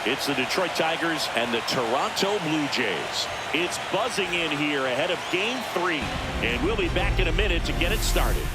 It's the Detroit Tigers and the Toronto Blue Jays. It's buzzing in here ahead of Game 3. And we'll be back in a minute to get it started.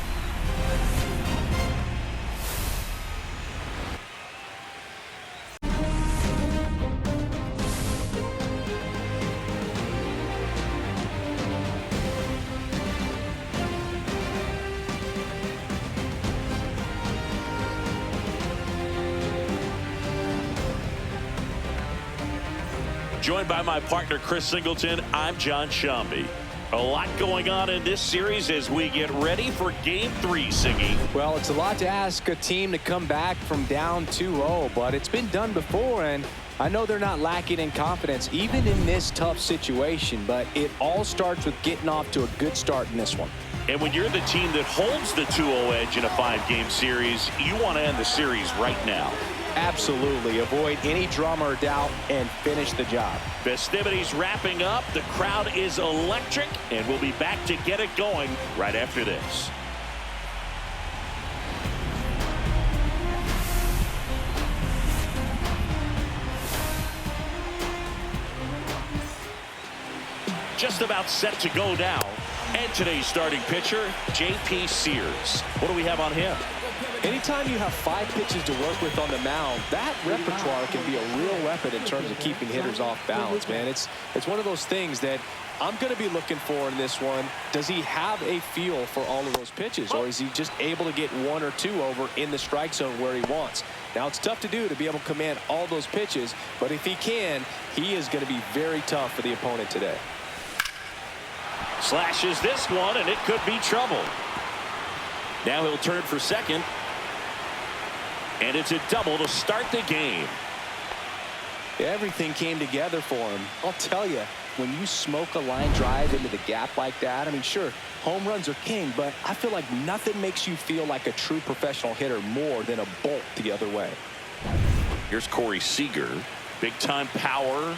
Joined by my partner, Chris Singleton, I'm John Shambi. A lot going on in this series as we get ready for Game 3, Siggy. Well, it's a lot to ask a team to come back from down 2-0, but it's been done before, and I know they're not lacking in confidence, even in this tough situation, but it all starts with getting off to a good start in this one. And when you're the team that holds the 2-0 edge in a 5-game series, you want to end the series right now. Absolutely. Avoid any drama or doubt and finish the job. Festivities wrapping up. The crowd is electric, and we'll be back to get it going right after this. Just about set to go now. And today's starting pitcher, J.P. Sears. What do we have on him? Anytime you have 5 pitches to work with on the mound, that repertoire can be a real weapon in terms of keeping hitters off balance, man. It's one of those things that I'm going to be looking for in this one. Does he have a feel for all of those pitches, or is he just able to get 1 or 2 over in the strike zone where he wants? Now, it's tough to do to be able to command all those pitches, but if he can, he is going to be very tough for the opponent today. Slashes this one, and it could be trouble. Now he'll turn for second. And it's a double to start the game. Everything came together for him. I'll tell you, when you smoke a line drive into the gap like that, I mean, sure, home runs are king, but I feel like nothing makes you feel like a true professional hitter more than a bolt the other way. Here's Corey Seager. Big time power.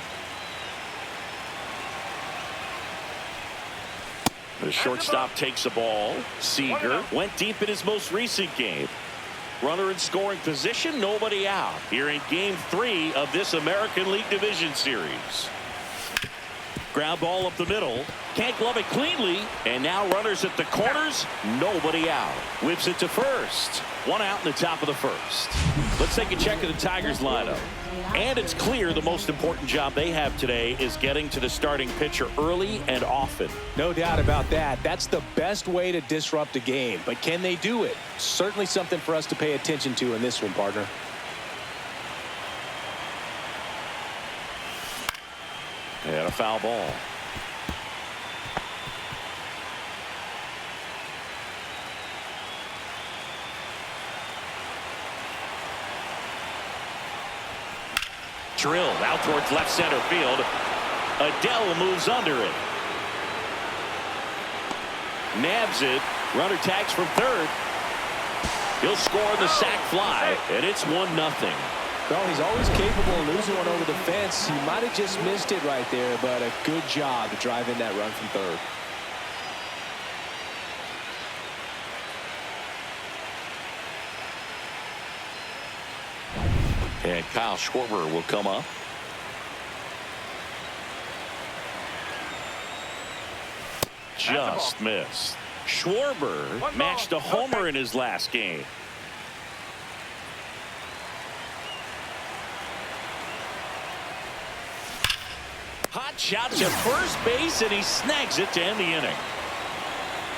The shortstop takes the ball. Seager went deep in his most recent game. Runner in scoring position, nobody out. Here in Game 3 of this American League Division Series. Ground ball up the middle. Can't glove it cleanly. And now runners at the corners, nobody out. Whips it to first. 1 out in the top of the first. Let's take a check of the Tigers lineup. And it's clear the most important job they have today is getting to the starting pitcher early and often. No doubt about that. That's the best way to disrupt a game. But can they do it? Certainly something for us to pay attention to in this one, partner. And a foul ball. Drilled out towards left center field. Adele moves under it. Nabs it. Runner tags from third. He'll score the sac fly, and it's 1-0. Well, he's always capable of losing one over the fence. He might have just missed it right there, but a good job to drive in that run from third. And Kyle Schwarber will come up. Just missed. Schwarber matched a homer in his last game. Hot shot to first base, and he snags it to end the inning.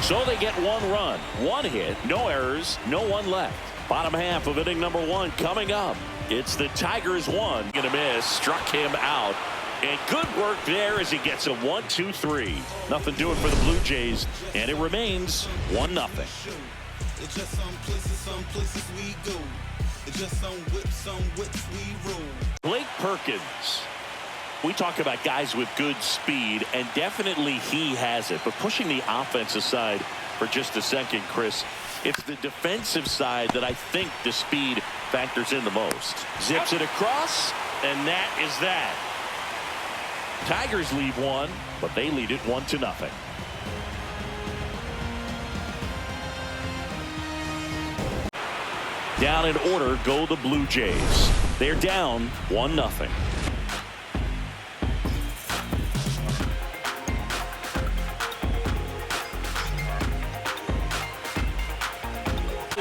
So they get 1 run, 1 hit, no errors, no one left. Bottom half of inning number 1 coming up. It's the Tigers 1. Gonna miss. Struck him out. And good work there as he gets a 1-2-3. Nothing doing for the Blue Jays. And it remains 1-0. It's just some places we go. It's just some whips we roll. Blake Perkins. We talk about guys with good speed, and definitely he has it. But pushing the offense aside for just a second, Chris, it's the defensive side that I think the speed factors in the most. Zips it across, and that is that. Tigers lead 1, but they lead it 1-0. Down in order go the Blue Jays. They're down 1-0.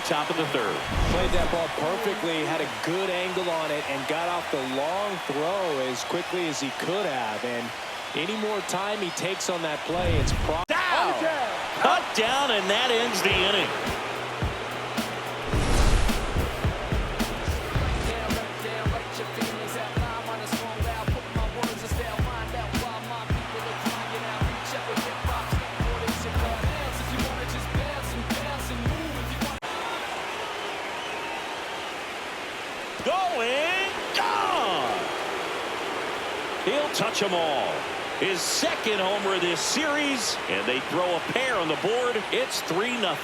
Top of the third. Played that ball perfectly, had a good angle on it, and got off the long throw as quickly as he could have. And any more time he takes on that play, it's down. Cut down, and that ends the inning. Going, gone. He'll touch them all. His second homer this series, and they throw a pair on the board. It's 3-0.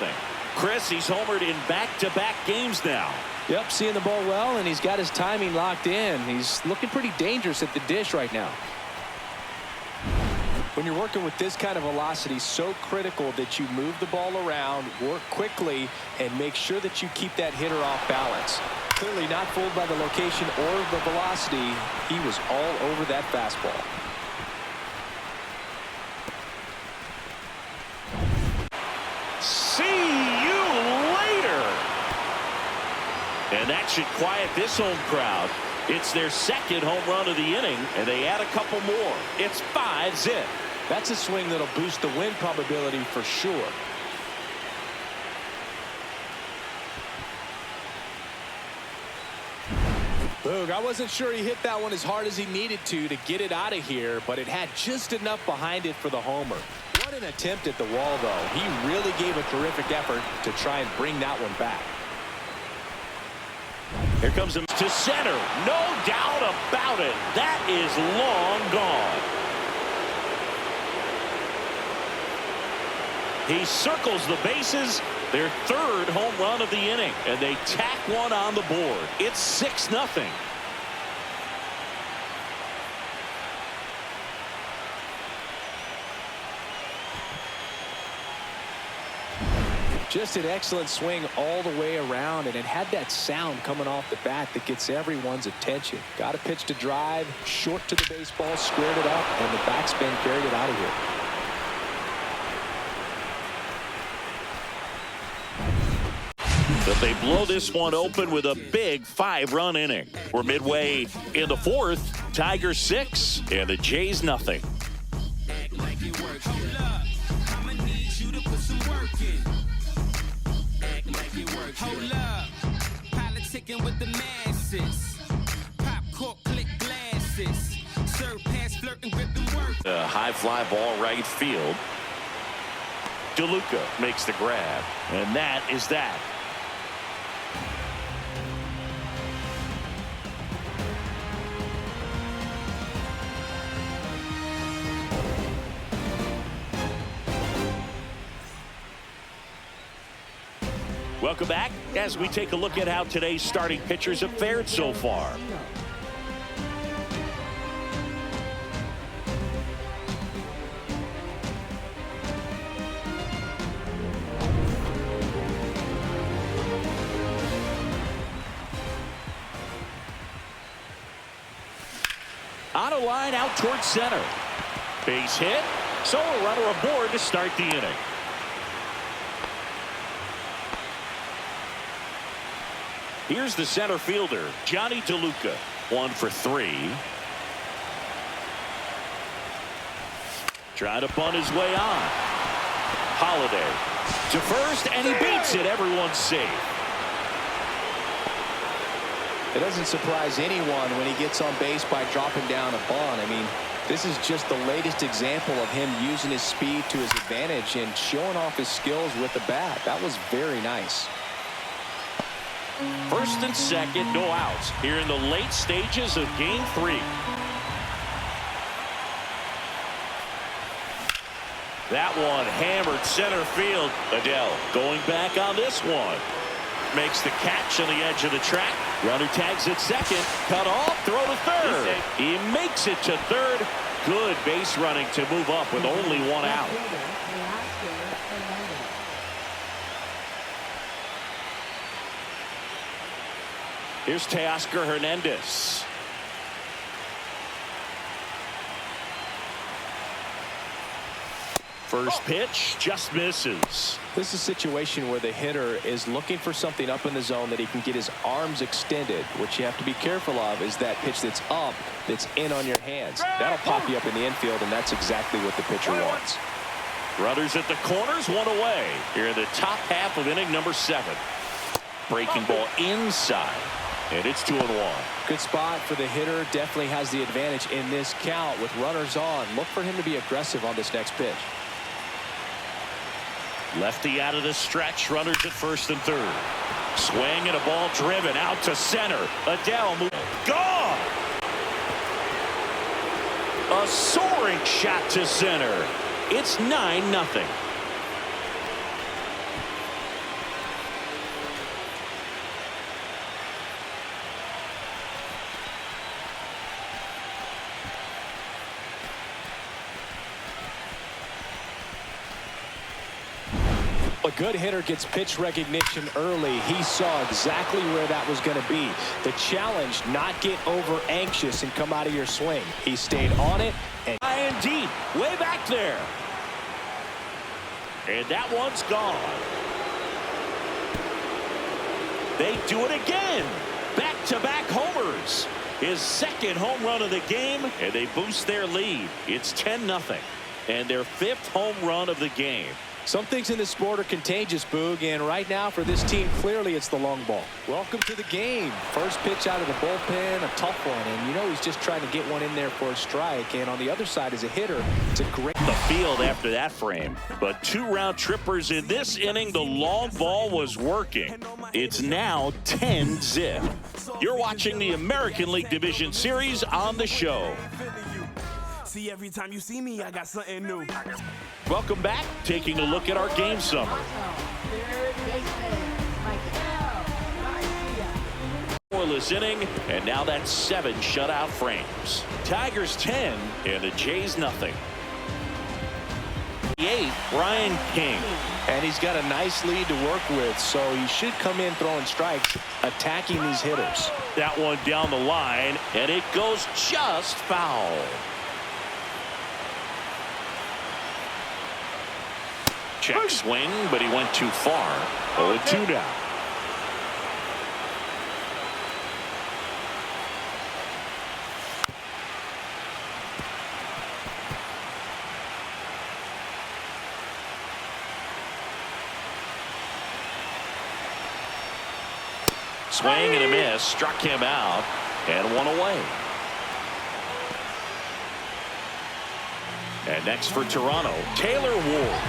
Chris, he's homered in back-to-back games now. Yep, seeing the ball well, and he's got his timing locked in. He's looking pretty dangerous at the dish right now. When you're working with this kind of velocity, so critical that you move the ball around, work quickly, and make sure that you keep that hitter off balance. Clearly not fooled by the location or the velocity. He was all over that fastball. See you later. And that should quiet this home crowd. It's their second home run of the inning, and they add a couple more. It's 5-zip. That's a swing that'll boost the win probability for sure. Boog, I wasn't sure he hit that one as hard as he needed to get it out of here, but it had just enough behind it for the homer. What an attempt at the wall, though. He really gave a terrific effort to try and bring that one back. Here comes him to center. No doubt about it. That is long gone. He circles the bases. Their third home run of the inning, and they tack one on the board. It's 6-0. Just an excellent swing all the way around, and it had that sound coming off the bat that gets everyone's attention. Got a pitch to drive, short to the baseball, squared it up, and the backspin carried it out of here. But they blow this one open with a big 5-run inning. We're midway in the fourth. Tigers 6 and the Jays nothing. Hold up, politicking with the masses. Pop cork, click glasses. Serve pass, flirting, grip and work. A high fly ball right field. DeLuca makes the grab, and that is that. Welcome back as we take a look at how today's starting pitchers have fared so far. On a line out towards center. Base hit, so a runner aboard to start the inning. Here's the center fielder, Johnny DeLuca. 1 for 3. Trying to bunt his way on. Holiday to first, and he beats it. Everyone's safe. It doesn't surprise anyone when he gets on base by dropping down a bunt. I mean, this is just the latest example of him using his speed to his advantage and showing off his skills with the bat. That was very nice. First and second, no outs here in the late stages of game 3. That one hammered center field. Adele going back on this one. Makes the catch on the edge of the track. Runner tags at second. Cut off, throw to third. He makes it to third. Good base running to move up with only 1 out. Here's Teoscar Hernandez. First pitch just misses. This is a situation where the hitter is looking for something up in the zone that he can get his arms extended. What you have to be careful of is that pitch that's up, that's in on your hands. That'll pop you up in the infield, and that's exactly what the pitcher wants. Runners at the corners, one away. Here in the top half of inning number 7. Breaking ball inside, and it's 2-1. Good spot for the hitter. Definitely has the advantage in this count with runners on. Look for him to be aggressive on this next pitch. Lefty out of the stretch. Runners at first and third. Swing and a ball driven out to center. Adele moves. Gone. A soaring shot to center. It's 9-0. A good hitter gets pitch recognition early. He saw exactly where that was going to be. The challenge, not get over anxious and come out of your swing. He stayed on it. And High and deep, way back there. And that one's gone. They do it again. Back-to-back homers. His second home run of the game, and they boost their lead. It's 10-0, and their 5th home run of the game. some things in this sport are contagious, Boog, and right now for this team, clearly it's the long ball. Welcome to the game. First pitch out of the bullpen, a tough one, and you know he's just trying to get one in there for a strike, and on the other side as a hitter, it's a great... The field after that frame, but 2 round trippers in this inning. The long ball was working. It's now 10-zip. You're watching the American League Division Series on the show. See, every time you see me, I got something new. Welcome back. Taking a look at our game summary. Scoreless inning, and now that's 7 shutout frames. Tigers 10 and the Jays nothing. 8, Brian King. And he's got a nice lead to work with, so he should come in throwing strikes, attacking these hitters. That one down the line, and it goes just foul. Check swing, but he went too far. 0-2 now. Swing and a miss, struck him out, and 1 away. And next for Toronto, Taylor Ward.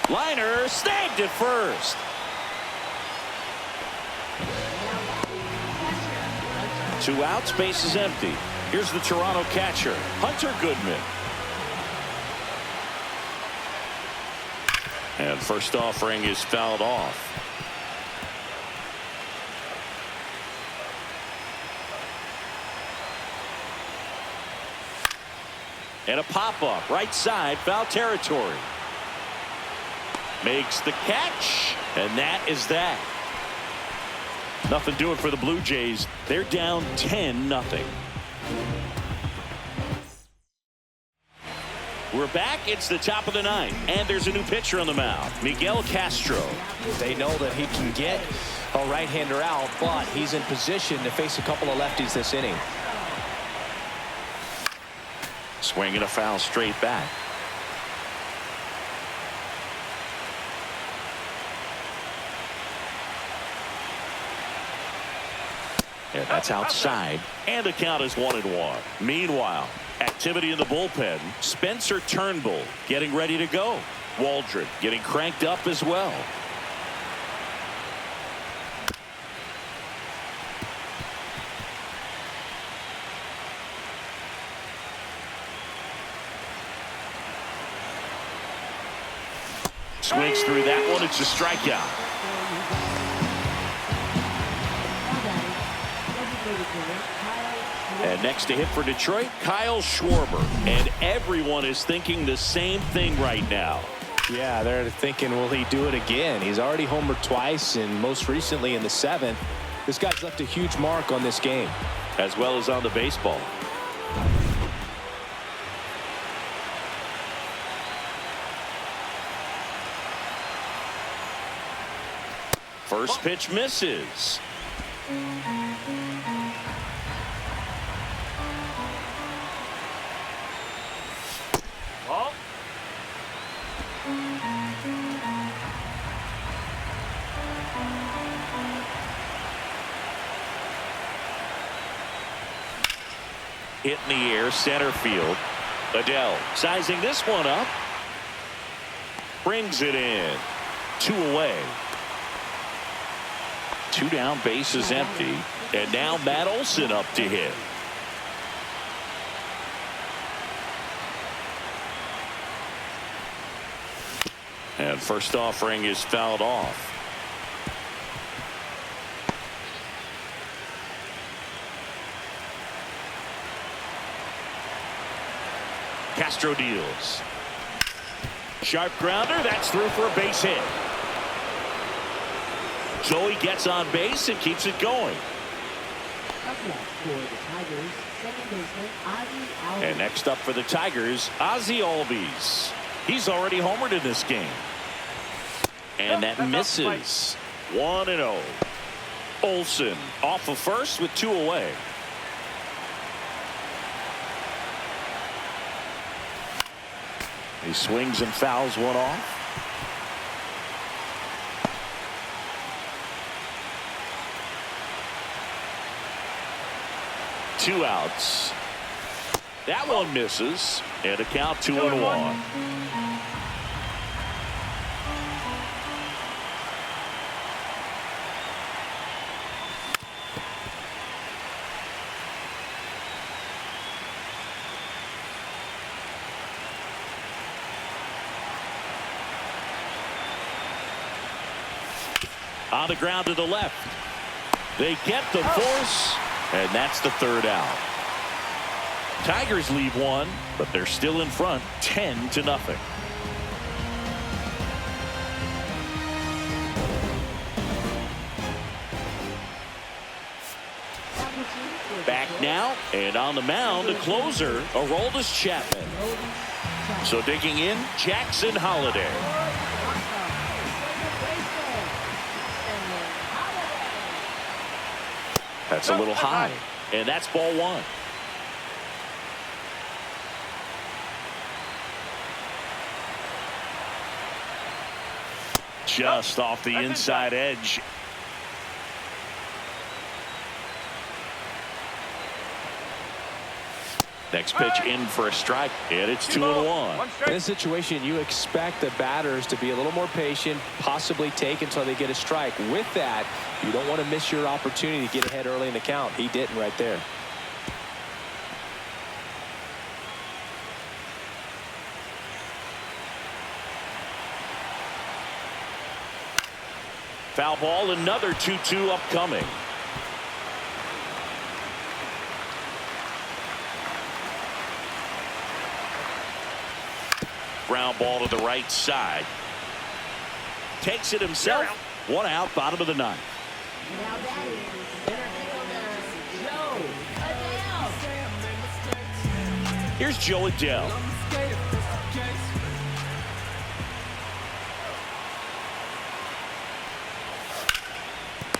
Liner snagged at first. Two outs, base is empty. Here's the Toronto catcher, Hunter Goodman. And first offering is fouled off. And a pop-up, right side, foul territory. Makes the catch, and that is that. Nothing doing for the Blue Jays. They're down 10-0. We're back. It's the top of the 9th, and there's a new pitcher on the mound, Miguel Castro. They know that he can get a right-hander out, but he's in position to face a couple of lefties this inning. Swinging a foul straight back. And that's outside, and the count is 1-1. Meanwhile, activity in the bullpen. Spencer Turnbull getting ready to go. Waldron getting cranked up as well. Swings through that one. It's a strikeout. And next to hit for Detroit, Kyle Schwarber. And everyone is thinking the same thing right now. Yeah, they're thinking, will he do it again? He's already homered twice, and most recently in the 7th. This guy's left a huge mark on this game. As well as on the baseball. First pitch misses. Hit in the air, center field. Adele sizing this one up. Brings it in. 2 away. 2 down, base is empty. And now Matt Olson up to hit. And first offering is fouled off. Castro deals. Sharp grounder. That's through for a base hit. Joey gets on base and keeps it going. And next up for the Tigers, Ozzie Albies. He's already homered in this game. And that misses. 1-0. Olson off of first with 2 away. He swings and fouls one off. Two outs. That one misses. And a count 2-1. On the ground to the left. They get the force, and that's the 3rd out. Tigers leave 1, but they're still in front, 10-0. Back now, and on the mound, a closer, Aroldis Chapman. So digging in, Jackson Holliday. That's a little high, and that's ball 1. Just off the inside edge. Next pitch in for a strike, and it's 2-1. In this situation, you expect the batters to be a little more patient, possibly take until they get a strike. With that, you don't want to miss your opportunity to get ahead early in the count. He didn't right there. Foul ball, another 2-2 upcoming. Ground ball to the right side. Takes it himself. 1 out, bottom of the 9th. Now that is Joe Adele. Here's Joe Adele.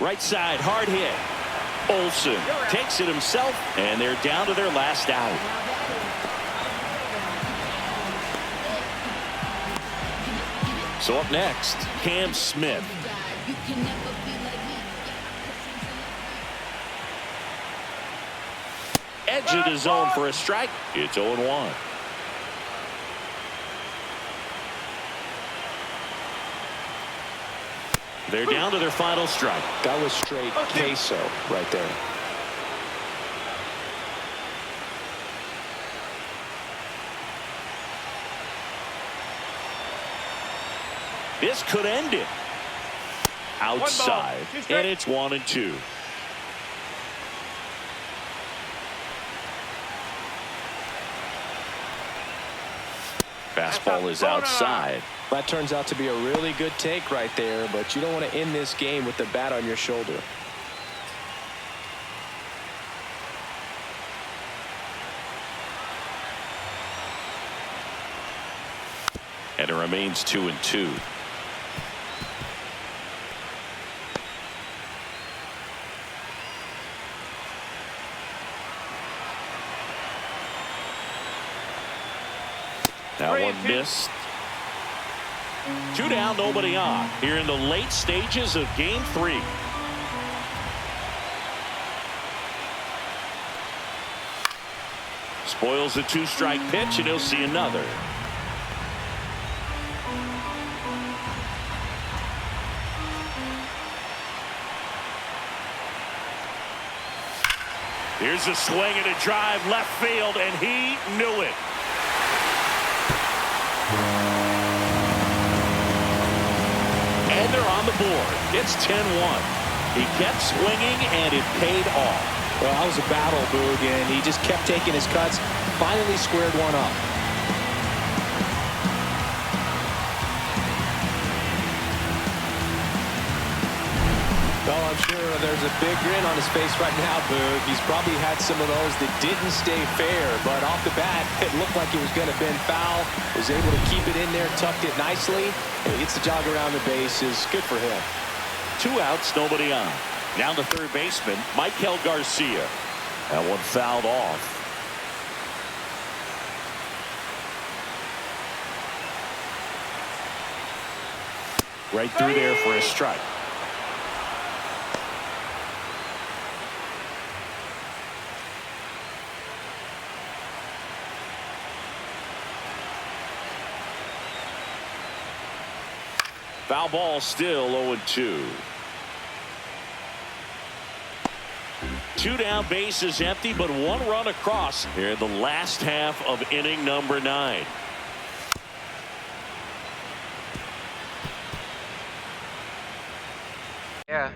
Right side, hard hit. Olson takes it himself, and they're down to their last out. So up next, Cam Smith. Edge of the zone for a strike. It's 0-1. They're down to their final strike. That was straight queso right there. This could end it. Outside, and it's 1-2. Fastball is outside. That turns out to be a really good take right there, but you don't want to end this game with the bat on your shoulder. And it remains 2-2. That one missed. 2 down, nobody on. Here in the late stages of Game 3. Spoils the 2-strike pitch, and he'll see another. Here's a swing and a drive left field, and he knew it. And they're on the board. It's 10-1. He kept swinging, and it paid off. Well, that was a battle, Boog, and he just kept taking his cuts. Finally squared one up. Oh, I'm sure there's a big grin on his face right now, Boog. He's probably had some of those that didn't stay fair, but off the bat, it looked like it was going to bend foul. Was able to keep it in there, tucked it nicely, and he gets the jog around the bases. Good for him. 2 outs, nobody on. Now the third baseman, Michael Garcia. That one fouled off. Right through there for a strike. Foul ball, still 0-2. 2 down, bases empty, but 1 run across here in the last half of inning number 9. Yeah.